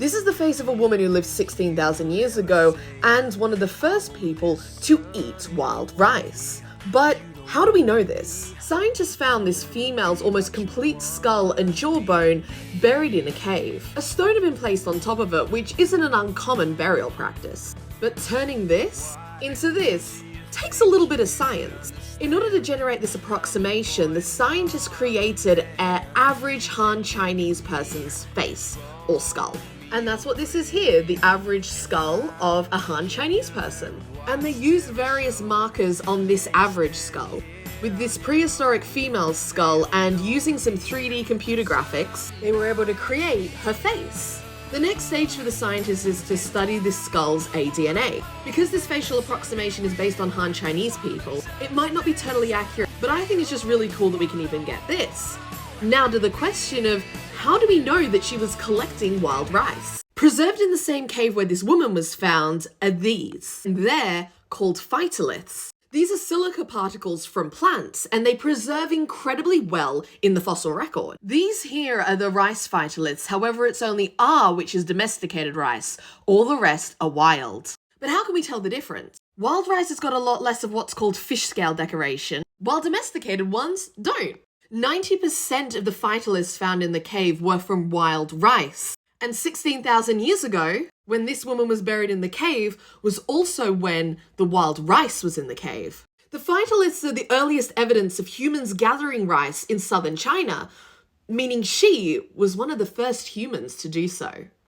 This is the face of a woman who lived 16,000 years ago and one of the first people to eat wild rice. But how do we know this? Scientists found this female's almost complete skull and jawbone buried in a cave. A stone had been placed on top of it, which isn't an uncommon burial practice. But turning this into this takes a little bit of science. In order to generate this approximation, the scientists created an average Han Chinese person's face or skull. And that's what this is here, the average skull of a Han Chinese person. And they used various markers on this average skull. With this prehistoric female skull and using some 3D computer graphics, they were able to create her face. The next stage for the scientists is to study this skull's aDNA. Because this facial approximation is based on Han Chinese people, it might not be totally accurate, but I think it's just really cool that we can even get this. Now to the question of, how do we know that she was collecting wild rice? Preserved in the same cave where this woman was found are these. They're called phytoliths. These are silica particles from plants, and they preserve incredibly well in the fossil record. These here are the rice phytoliths, however it's only R which is domesticated rice. All the rest are wild. But how can we tell the difference? Wild rice has got a lot less of what's called fish scale decoration, while domesticated ones don't. 90% of the phytoliths found in the cave were from wild rice. And 16,000 years ago, when this woman was buried in the cave, was also when the wild rice was in the cave. The phytoliths are the earliest evidence of humans gathering rice in southern China, meaning she was one of the first humans to do so.